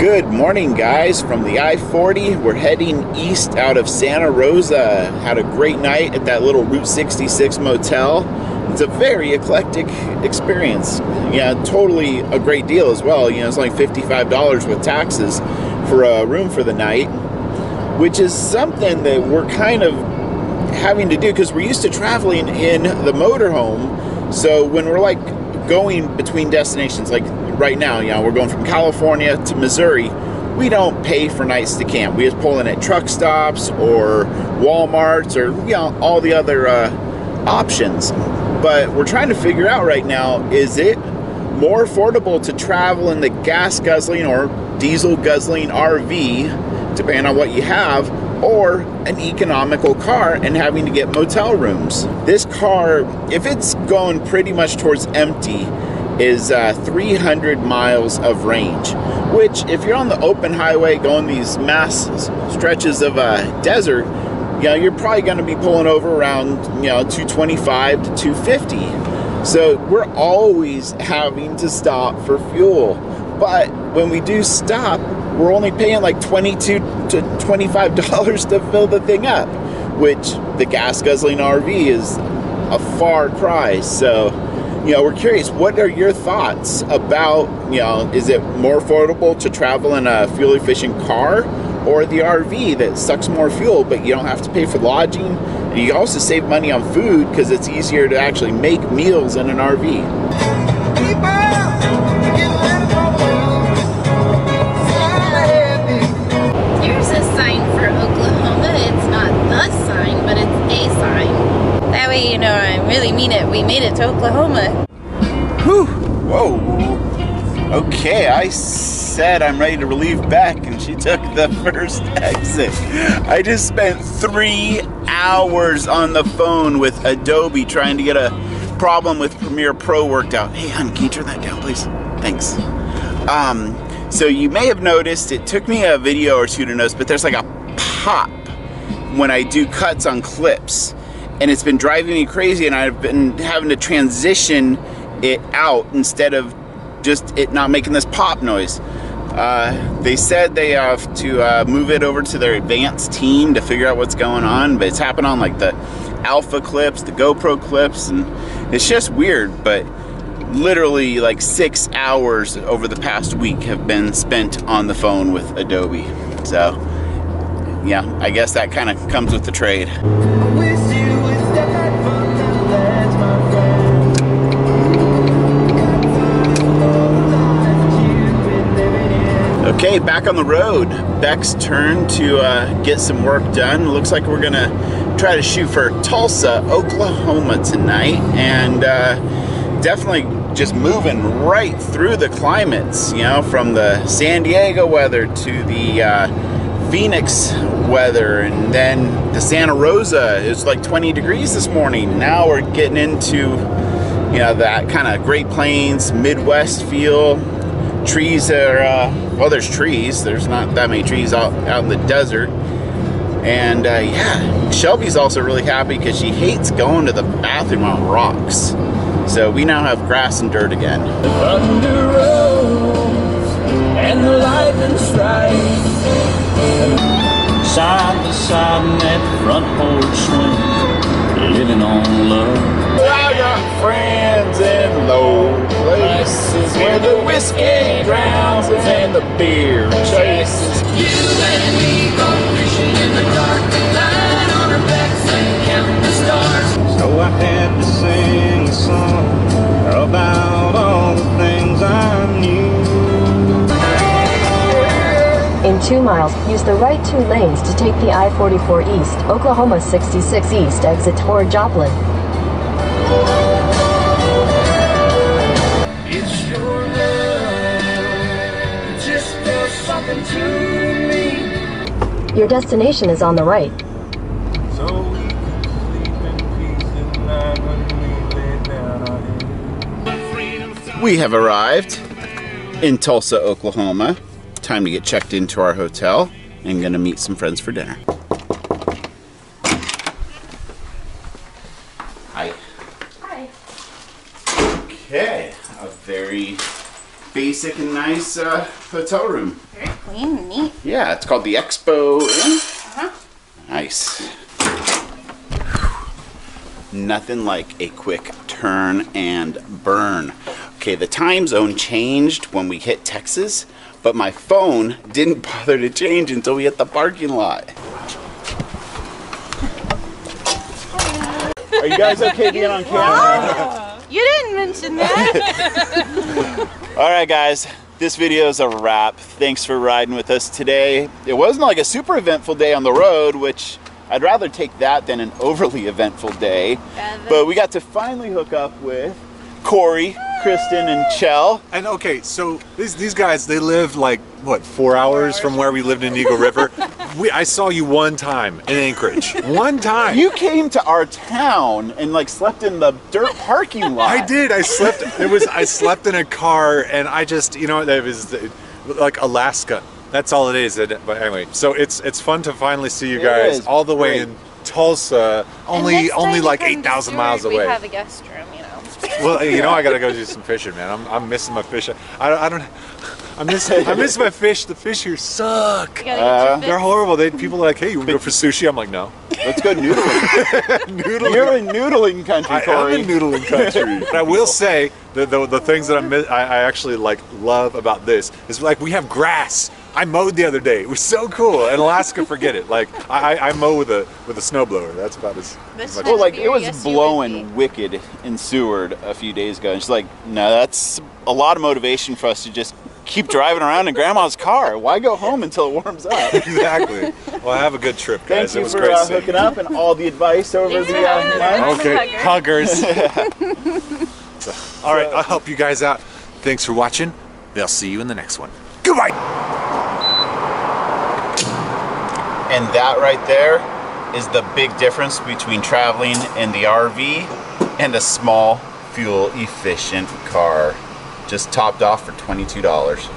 Good morning, guys, from the I-40. We're heading east out of Santa Rosa. Had a great night at that little Route 66 motel. It's a very eclectic experience. Yeah, totally a great deal as well. You know, it's only $55 with taxes for a room for the night, which is something that we're kind of having to do because we're used to traveling in the motorhome. So when we're like going between destinations, like right now, you know, we're going from California to Missouri, we don't pay for nights to camp. We just pull in at truck stops or Walmarts or, you know, all the other options. But we're trying to figure out right now, is it more affordable to travel in the gas guzzling or diesel guzzling RV, depending on what you have, or an economical car and having to get motel rooms? This car, if it's going pretty much towards empty, is 300 miles of range, which if you're on the open highway going these mass stretches of desert, you know, you're probably going to be pulling over around, you know, 225 to 250. So we're always having to stop for fuel. But when we do stop, we're only paying like $22 to $25 to fill the thing up, which the gas guzzling RV is a far cry. So, you know, we're curious, what are your thoughts about, you know, is it more affordable to travel in a fuel efficient car or the RV that sucks more fuel, but you don't have to pay for lodging? And you also save money on food because it's easier to actually make meals in an RV. That way you know I really mean it. We made it to Oklahoma. Whew. Whoa. Okay, I said I'm ready to relieve Beck and she took the first exit. I just spent 3 hours on the phone with Adobe trying to get a problem with Premiere Pro worked out. Hey, hon, can you turn that down, please? Thanks. So you may have noticed, it took me a video or two to notice, but there's like a pop when I do cuts on clips. And it's been driving me crazy, and I've been having to transition it out instead of just it not making this pop noise. They said they have to move it over to their advanced team to figure out what's going on, but it's happened on like the Alpha clips, the GoPro clips, and it's just weird. But literally like 6 hours over the past week have been spent on the phone with Adobe. So yeah, I guess that kind of comes with the trade. Okay, back on the road. Beck's turn to get some work done. Looks like we're gonna try to shoot for Tulsa, Oklahoma tonight, and definitely just moving right through the climates, you know, from the San Diego weather to the Phoenix weather, and then the Santa Rosa is like 20 degrees this morning. Now we're getting into, you know, that kind of Great Plains, Midwest feel. Trees are, well, there's trees. There's not that many trees out in the desert. And yeah, Shelby's also really happy because she hates going to the bathroom on rocks. So we now have grass and dirt again. The thunder rolls and the lightning strikes. Side to side in that front porch swing, living on love. I got friends in low places where the whiskey drowns and the beer chases. You and me go fishing in the dark, lying on our backs and counting the stars. So I had to sing a song about all the things I knew. In 2 miles, use the right 2 lanes to take the I-44 east, Oklahoma 66 east exit toward Joplin. It's your love, it just does something to me. Your destination is on the right. So we can sleep in peace at night when we lay down our heads. We have arrived in Tulsa, Oklahoma. Time to get checked into our hotel and gonna meet some friends for dinner. Hi. Hi. Okay, a very basic and nice hotel room. Very clean and neat. Yeah, it's called the Expo Inn. Uh-huh. Nice. Nothing like a quick turn and burn. Okay, the time zone changed when we hit Texas, but my phone didn't bother to change until we hit the parking lot. Are you guys okay being on camera? You didn't mention that. All right, guys, this video is a wrap. Thanks for riding with us today. It wasn't like a super eventful day on the road, which I'd rather take that than an overly eventful day. But we got to finally hook up with Cory, Kristen, and Chell. And okay, so these guys, they live like, what, 4 hours from where we lived in Eagle River? I saw you one time in Anchorage. One time. You came to our town and like slept in the dirt parking lot. I did. I slept. I slept in a car, and I just, you know, it was like Alaska. That's all it is. But anyway, so it's fun to finally see you guys all the way in Tulsa, only like 8,000 miles away. We have a guest room, you know. Well, you know, I gotta go do some fishing, man. I'm missing my fish. I miss my fish. The fish here suck. They're horrible. People are like, hey, you want to go for sushi? I'm like, no. Let's go noodling. You're in noodling country, Cory. I'm in noodling country. But I will say the things that I actually like love about this is like we have grass. I mowed the other day. It was so cool. In Alaska, forget it. Like I mow with a snowblower. That's about as much. Well, like it was blowing wicked in Seward a few days ago. And she's like, no, that's a lot of motivation for us to just keep driving around in Grandma's car. Why go home until it warms up? Exactly. Well, have a good trip, guys. Thank you for great hooking up and all the advice over the month. Okay, huggers. All right, I'll help you guys out. Thanks for watching. They'll see you in the next one. Goodbye. And that right there is the big difference between traveling in the RV and a small, fuel-efficient car. Just topped off for $22.